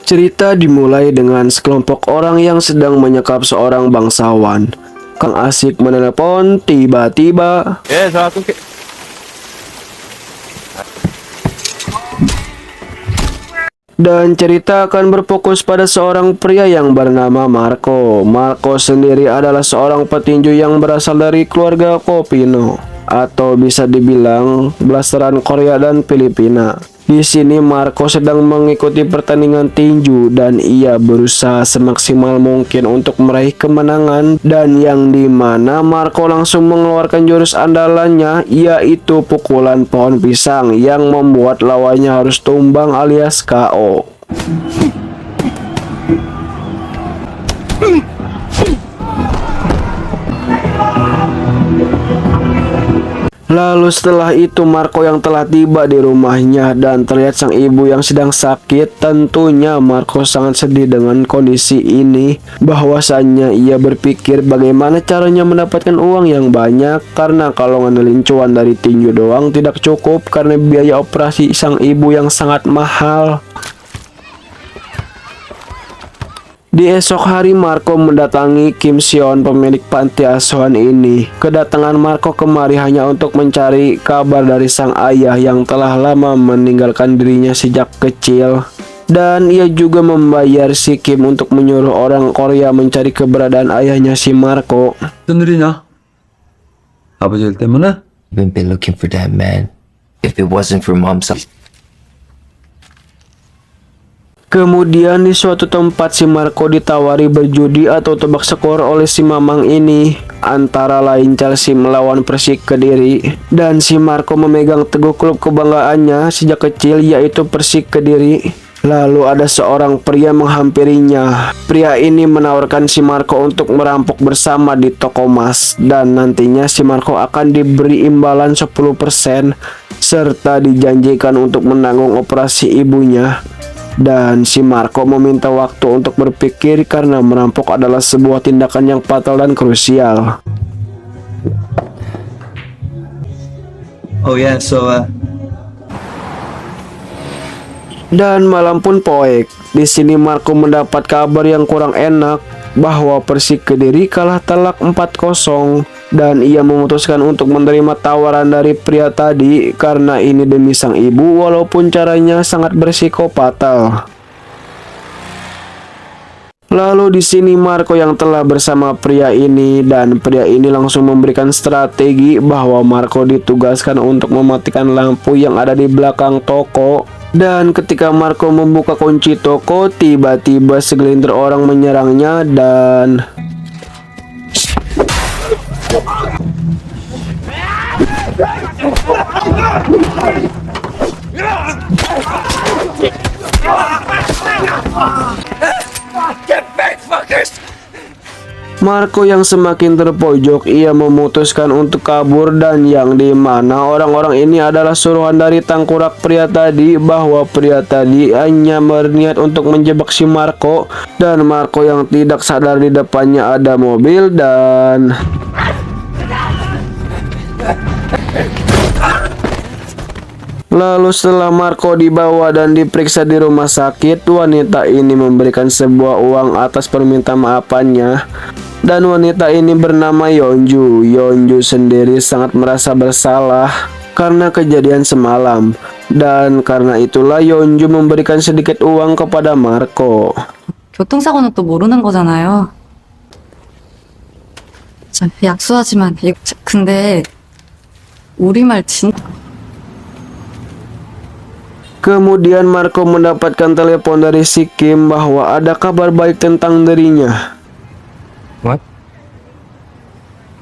Cerita dimulai dengan sekelompok orang yang sedang menyekap seorang bangsawan. Kang Asik menelepon tiba-tiba. Dan cerita akan berfokus pada seorang pria yang bernama Marco. Marco sendiri adalah seorang petinju yang berasal dari keluarga Kopino, atau bisa dibilang blasteran Korea dan Filipina. Di sini Marco sedang mengikuti pertandingan tinju dan ia berusaha semaksimal mungkin untuk meraih kemenangan, dan yang dimana Marco langsung mengeluarkan jurus andalannya, yaitu pukulan pohon pisang yang membuat lawannya harus tumbang alias KO. Lalu setelah itu Marco yang telah tiba di rumahnya dan terlihat sang ibu yang sedang sakit. Tentunya Marco sangat sedih dengan kondisi ini. Bahwasannya ia berpikir bagaimana caranya mendapatkan uang yang banyak, karena kalau ngandelin cuan dari tinju doang tidak cukup karena biaya operasi sang ibu yang sangat mahal. Di esok hari Marco mendatangi Kim Sion, pemilik panti asuhan ini. Kedatangan Marco kemari hanya untuk mencari kabar dari sang ayah yang telah lama meninggalkan dirinya sejak kecil. Dan ia juga membayar si Kim untuk menyuruh orang Korea mencari keberadaan ayahnya si Marco. 무슨 일이냐? 아버지 일 때문에? Haven't been looking for that man. If it wasn't for mom's. Kemudian di suatu tempat si Marco ditawari berjudi atau tebak skor oleh si Mamang ini, antara lain Chelsea melawan Persik Kediri. Dan si Marco memegang teguh klub kebanggaannya sejak kecil, yaitu Persik Kediri. Lalu ada seorang pria menghampirinya. Pria ini menawarkan si Marco untuk merampok bersama di toko emas, dan nantinya si Marco akan diberi imbalan 10% serta dijanjikan untuk menanggung operasi ibunya. Dan si Marco meminta waktu untuk berpikir karena merampok adalah sebuah tindakan yang fatal dan krusial. Oh yeah, so Dan malam pun poek. Di sini Marco mendapat kabar yang kurang enak bahwa Persik Kediri kalah telak 4-0. Dan ia memutuskan untuk menerima tawaran dari pria tadi karena ini demi sang ibu, walaupun caranya sangat berisiko fatal. Lalu di sini Marco yang telah bersama pria ini, dan pria ini langsung memberikan strategi bahwa Marco ditugaskan untuk mematikan lampu yang ada di belakang toko. Dan ketika Marco membuka kunci toko, tiba-tiba segelintir orang menyerangnya dan Marco yang semakin terpojok, ia memutuskan untuk kabur, dan yang dimana orang-orang ini adalah suruhan dari tangkurak pria tadi, bahwa pria tadi hanya berniat untuk menjebak si Marco, dan Marco yang tidak sadar di depannya ada mobil. Dan lalu setelah Marco dibawa dan diperiksa di rumah sakit, wanita ini memberikan sebuah uang atas permintaan maafannya. Dan wanita ini bernama Yeonju. Yeonju sendiri sangat merasa bersalah karena kejadian semalam. Dan karena itulah Yeonju memberikan sedikit uang kepada Marco. 교통사고는 또 모르는 거잖아요. 약수하지만 근데 우리말 Kemudian Marco mendapatkan telepon dari si Kim bahwa ada kabar baik tentang dirinya. What?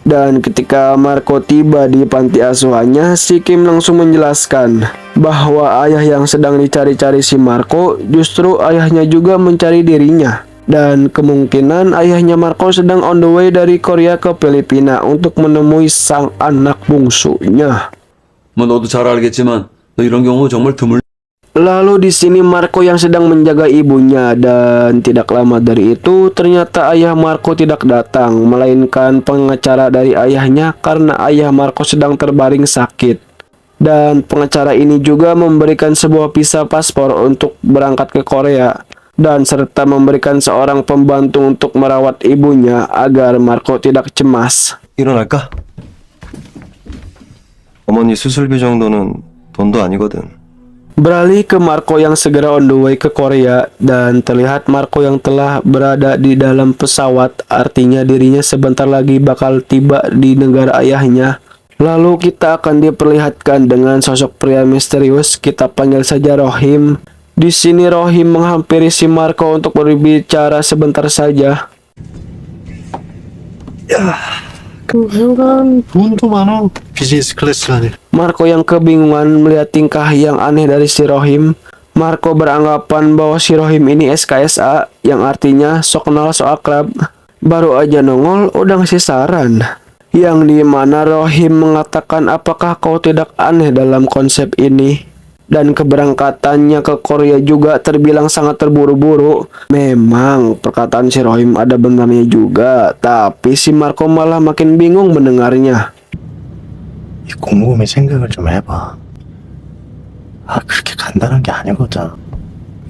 Dan ketika Marco tiba di panti asuhannya, si Kim langsung menjelaskan bahwa ayah yang sedang dicari-cari si Marco justru ayahnya juga mencari dirinya. Dan kemungkinan ayahnya Marco sedang on the way dari Korea ke Filipina untuk menemui sang anak bungsunya. 뭐 너도 잘 알겠지만 너 이런 경우 정말 드물. Lalu di sini Marco yang sedang menjaga ibunya, dan tidak lama dari itu ternyata ayah Marco tidak datang, melainkan pengacara dari ayahnya karena ayah Marco sedang terbaring sakit. Dan pengacara ini juga memberikan sebuah visa paspor untuk berangkat ke Korea. dan serta memberikan seorang pembantu untuk merawat ibunya agar Marco tidak cemas. 일어날까? 어머니 수술비 정도는 돈도 아니거든. Beralih ke Marco yang segera on the way ke Korea dan terlihat Marco yang telah berada di dalam pesawat, artinya dirinya sebentar lagi bakal tiba di negara ayahnya. Lalu kita akan diperlihatkan dengan sosok pria misterius, kita panggil saja Rohim. Di sini Rohim menghampiri si Marco untuk berbicara sebentar saja. 하여간 돈도 많아. 비즈니스 클래스라니. Marco yang kebingungan melihat tingkah yang aneh dari si Rohim. Marco beranggapan bahwa si Rohim ini SKSA, yang artinya sok kenal sok akrab. Baru aja nongol udah ngasih saran, yang dimana Rohim mengatakan apakah kau tidak aneh dalam konsep ini. Dan keberangkatannya ke Korea juga terbilang sangat terburu-buru. Memang perkataan si Rohim ada benarnya juga, tapi si Marco malah makin bingung mendengarnya. 이 곰곰이 생각을 좀 해봐. 그렇게 간단한 게 아니거든.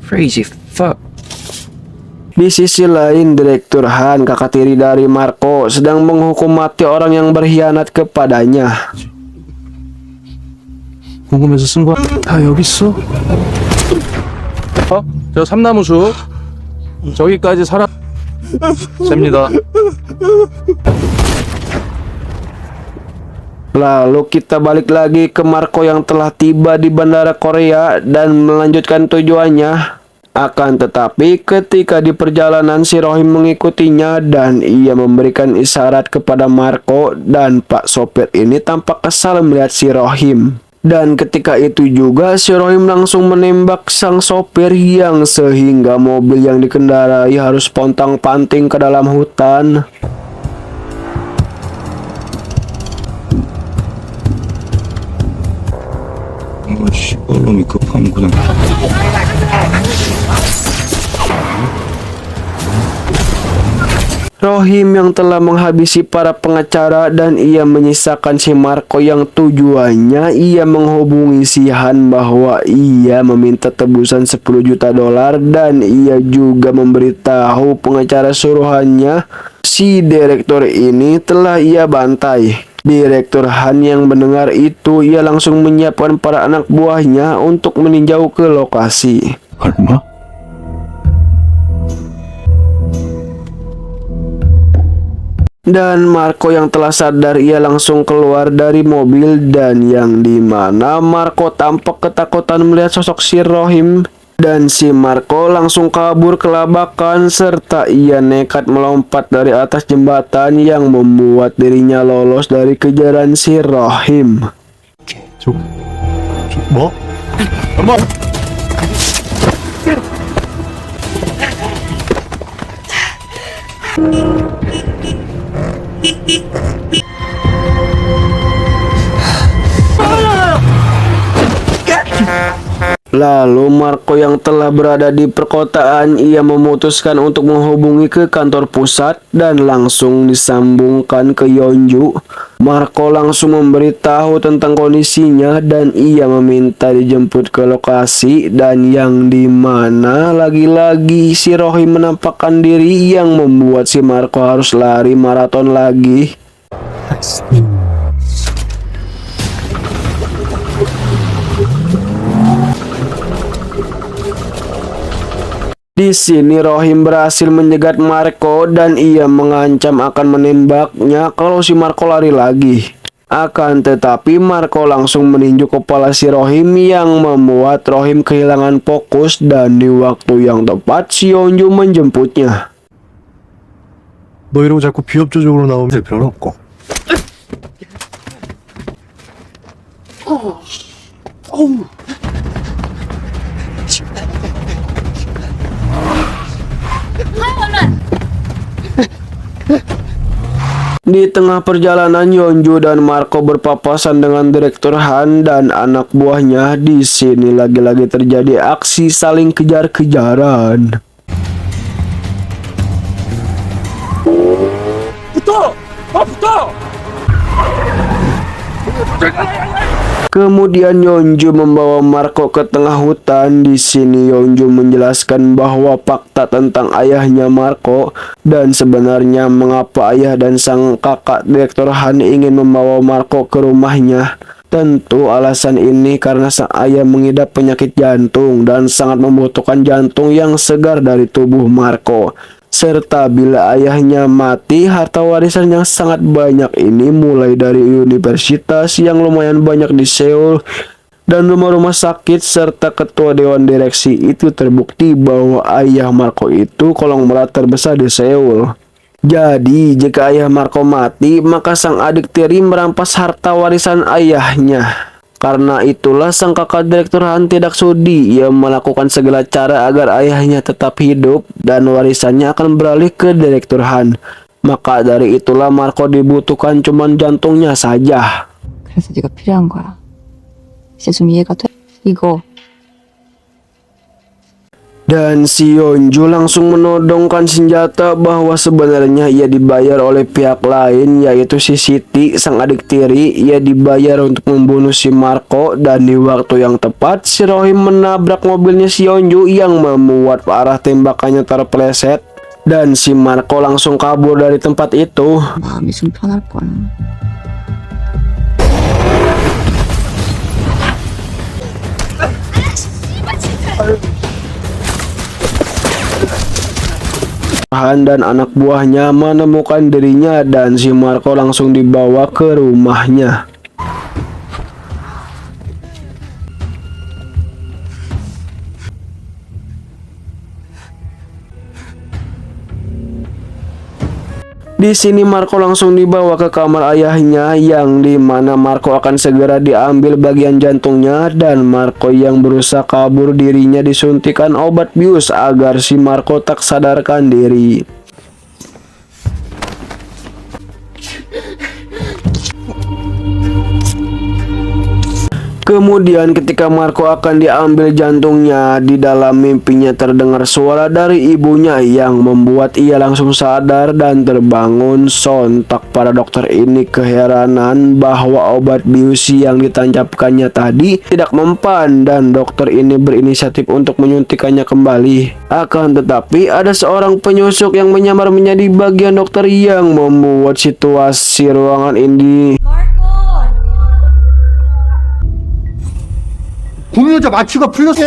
Crazy fuck. Di sisi lain, Direktur Han, kakak tiri dari Marco, sedang menghukum mati orang yang berkhianat kepadanya. 궁금해서 쓴 거 다 여기 있어. 저 삼나무숲 저기까지 살아 셉니다. Lalu kita balik lagi ke Marco yang telah tiba di bandara Korea dan melanjutkan tujuannya. Akan tetapi ketika di perjalanan si Rohim mengikutinya dan ia memberikan isyarat kepada Marco, dan Pak sopir ini tampak kesal melihat si Rohim. Dan ketika itu juga si Rohim langsung menembak sang sopir yang sehingga mobil yang dikendarai harus pontang-panting ke dalam hutan. 씨발놈이 급하면 그냥 Rohim yang telah menghabisi para pengacara dan ia menyisakan si Marco yang tujuannya ia menghubungi si Han bahwa ia meminta tebusan 10 juta dolar dan ia juga memberitahu pengacara suruhannya si direktur ini telah ia bantai. Direktur Han yang mendengar itu ia langsung menyiapkan para anak buahnya untuk meninjau ke lokasi. 얼마? Dan Marco yang telah sadar ia langsung keluar dari mobil dan yang dimana Marco tampak ketakutan melihat sosok si Rohim. Dan si Marco langsung kabur kelabakan serta ia nekat melompat dari atas jembatan yang membuat dirinya lolos dari kejaran si Rohim. 뭐? Lalu Marco yang telah berada di perkotaan ia memutuskan untuk menghubungi ke kantor pusat dan langsung disambungkan ke Yeonju. Marco langsung memberitahu tentang kondisinya dan ia meminta dijemput ke lokasi, dan yang dimana lagi-lagi si Rohim menampakkan diri yang membuat si Marco harus lari maraton lagi. Di sini Rohim berhasil menjegat Marco dan ia mengancam akan menembaknya kalau si Marco lari lagi. Akan tetapi Marco langsung meninju kepala si Rohim yang membuat Rohim kehilangan fokus, dan di waktu yang tepat si Yeonju menjemputnya. 너 이러고 자꾸 비협조적으로 나오면 될 필요는 없고. Di tengah perjalanan Yeonju dan Marco berpapasan dengan Direktur Han dan anak buahnya. Di sini lagi-lagi terjadi aksi saling kejar-kejaran. Kemudian Yeonju membawa Marco ke tengah hutan. Di sini Yeonju menjelaskan bahwa fakta tentang ayahnya Marco dan sebenarnya mengapa ayah dan sang kakak Direktur Han ingin membawa Marco ke rumahnya. Tentu alasan ini karena sang ayah mengidap penyakit jantung dan sangat membutuhkan jantung yang segar dari tubuh Marco. Serta bila ayahnya mati, harta warisan yang sangat banyak ini mulai dari universitas yang lumayan banyak di Seoul dan rumah-rumah sakit serta ketua dewan direksi itu terbukti bahwa ayah Marco itu konglomerat terbesar di Seoul. Jadi, jika ayah Marco mati, maka sang adik tiri merampas harta warisan ayahnya. Karena itulah sang kakak Direktur Han tidak sudi. Ia melakukan segala cara agar ayahnya tetap hidup dan warisannya akan beralih ke Direktur Han. Maka dari itulah Marco dibutuhkan cuman jantungnya saja. 그래서 네가 필요한 거야. 이제 좀 이해가 돼? 이거 Dan si Yeonju langsung menodongkan senjata bahwa sebenarnya ia dibayar oleh pihak lain, yaitu si Siti, sang adik tiri. Ia dibayar untuk membunuh si Marco dan di waktu yang tepat si Rohim menabrak mobilnya si Yeonju yang membuat arah tembakannya terpeleset dan si Marco langsung kabur dari tempat itu. 마음이 좀 편할 거야. Han dan anak buahnya menemukan dirinya dan si Marco langsung dibawa ke rumahnya. Di sini Marco langsung dibawa ke kamar ayahnya yang dimana Marco akan segera diambil bagian jantungnya dan Marco yang berusaha kabur dirinya disuntikan obat bius agar si Marco tak sadarkan diri. Kemudian ketika Marco akan diambil jantungnya, di dalam mimpinya terdengar suara dari ibunya yang membuat ia langsung sadar dan terbangun. Sontak para dokter ini keheranan bahwa obat bius yang ditancapkannya tadi tidak mempan dan dokter ini berinisiatif untuk menyuntikannya kembali. Akan tetapi ada seorang penyusup yang menyamar menjadi bagian dokter yang membuat situasi ruangan ini 공유자 마취가 풀렸어.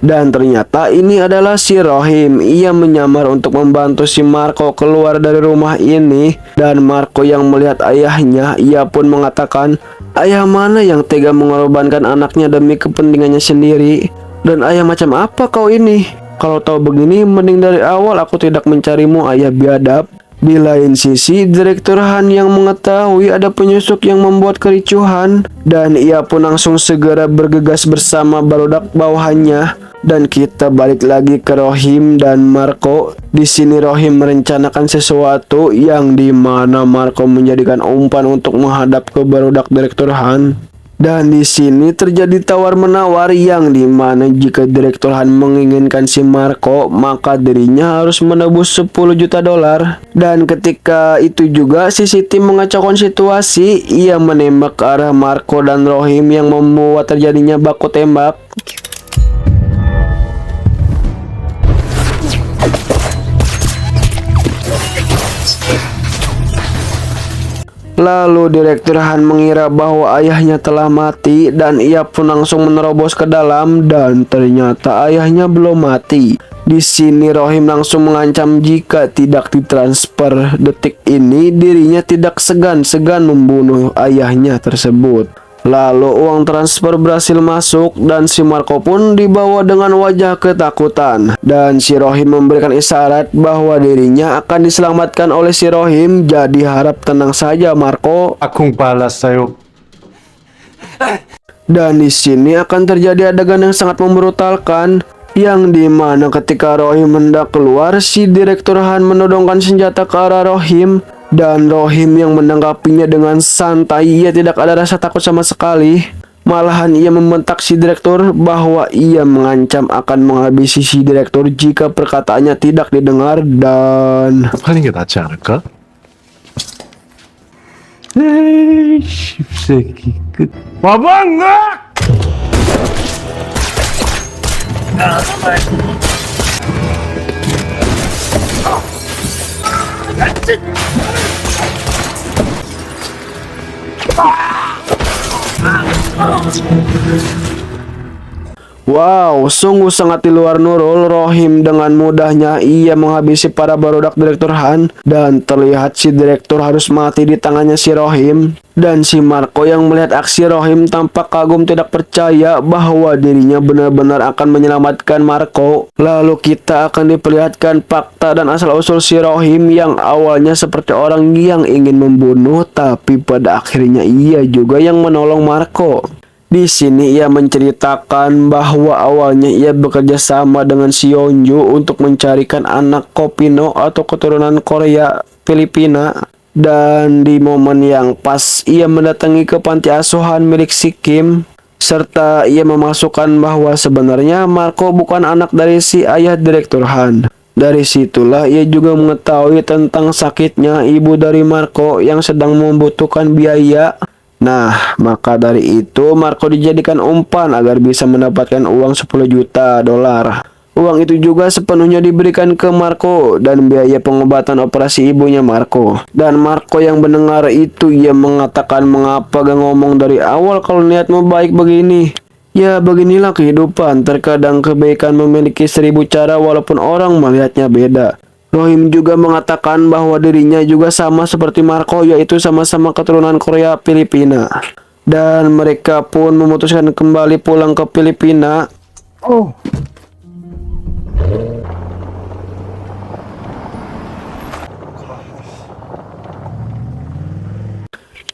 dan ternyata ini adalah si Rohim. Ia menyamar untuk membantu si Marco keluar dari rumah ini dan Marco yang melihat ayahnya, ia pun mengatakan, "Ayah mana yang tega mengorbankan anaknya demi kepentingannya sendiri? Dan ayah macam apa kau ini? Kalau tahu begini, mending dari awal aku tidak mencarimu, ayah biadab." Di lain sisi, Direktur Han yang mengetahui ada penyusup yang membuat kericuhan dan ia pun langsung segera bergegas bersama barudak bawahannya. Dan kita balik lagi ke Rohim dan Marco. Di sini Rohim merencanakan sesuatu yang dimana Marco menjadikan umpan untuk menghadap ke barudak Direktur Han. Dan di sini terjadi tawar-menawar yang dimana jika Direktur Han menginginkan si Marco, maka dirinya harus menebus 10 juta dolar. Dan ketika itu juga si Siti mengacaukan situasi, ia menembak ke arah Marco dan Rohim yang membuat terjadinya baku tembak. Lalu Direktur Han mengira bahwa ayahnya telah mati dan ia pun langsung menerobos ke dalam dan ternyata ayahnya belum mati. Di sini Rohim langsung mengancam jika tidak ditransfer detik ini dirinya tidak segan-segan membunuh ayahnya tersebut. Lalu uang transfer berhasil masuk dan si Marco pun dibawa dengan wajah ketakutan. Dan si Rohim memberikan isyarat bahwa dirinya akan diselamatkan oleh si Rohim. Jadi harap tenang saja Marco. 아콩 빨랐어요. Dan di sini akan terjadi adegan yang sangat membrutalkan, yang dimana ketika Rohim hendak keluar, si Direktur Han menodongkan senjata ke arah Rohim. Dan Rohim yang menanggapinya dengan santai, ia tidak ada rasa takut sama sekali. Malahan ia membentak si direktur bahwa ia mengancam akan menghabisi si direktur jika perkataannya tidak didengar dan... 하는 게 낫지 않을까? 십새끼 끝. Wow, sungguh sangat di luar Nurul. Rohim dengan mudahnya ia menghabisi para barudak Direktur Han, dan terlihat si Direktur harus mati di tangannya si Rohim. Dan si Marco yang melihat aksi Rohim tampak kagum tidak percaya bahwa dirinya benar-benar akan menyelamatkan Marco. Lalu kita akan diperlihatkan fakta dan asal-usul si Rohim yang awalnya seperti orang yang ingin membunuh, tapi pada akhirnya ia juga yang menolong Marco. Di sini ia menceritakan bahwa awalnya ia bekerja sama dengan si Yeonju untuk mencarikan anak Kopino atau keturunan Korea Filipina. Dan di momen yang pas ia mendatangi ke panti asuhan milik si Kim, serta ia memasukkan bahwa sebenarnya Marco bukan anak dari si ayah Direktur Han. Dari situlah ia juga mengetahui tentang sakitnya ibu dari Marco yang sedang membutuhkan biaya. Nah, maka dari itu Marco dijadikan umpan agar bisa mendapatkan uang 10 juta dolar. Uang itu juga sepenuhnya diberikan ke Marco dan biaya pengobatan operasi ibunya Marco. Dan Marco yang mendengar itu ia mengatakan, mengapa gak ngomong dari awal kalau niatmu baik begini? Ya beginilah kehidupan, terkadang kebaikan memiliki 1000 cara walaupun orang melihatnya beda. Rohim juga mengatakan bahwa dirinya juga sama seperti Marco, yaitu sama-sama keturunan Korea Filipina. Dan mereka pun memutuskan kembali pulang ke Filipina.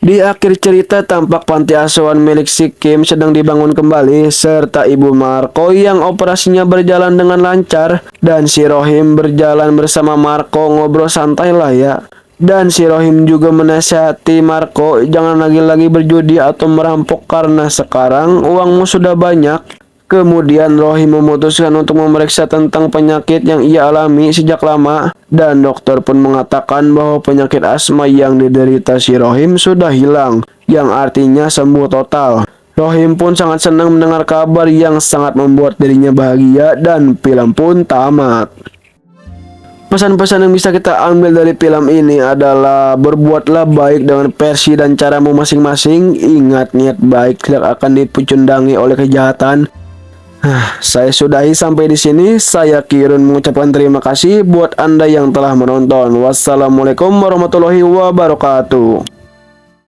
Di akhir cerita tampak panti asuhan milik si Kim sedang dibangun kembali, serta ibu Marco yang operasinya berjalan dengan lancar, dan si Rohim berjalan bersama Marco ngobrol santai lah ya. Dan si Rohim juga menasihati Marco jangan lagi-lagi berjudi atau merampok karena sekarang uangmu sudah banyak. Kemudian Rohim memutuskan untuk memeriksa tentang penyakit yang ia alami sejak lama, dan dokter pun mengatakan bahwa penyakit asma yang diderita si Rohim sudah hilang, yang artinya sembuh total. Rohim pun sangat senang mendengar kabar yang sangat membuat dirinya bahagia, dan film pun tamat. Pesan-pesan yang bisa kita ambil dari film ini adalah berbuatlah baik dengan versi dan caramu masing-masing. Ingat, niat baik tidak akan dipecundangi oleh kejahatan. Saya sudahi sampai di sini. Saya Kirun mengucapkan terima kasih buat Anda yang telah menonton. Wassalamualaikum warahmatullahi wabarakatuh.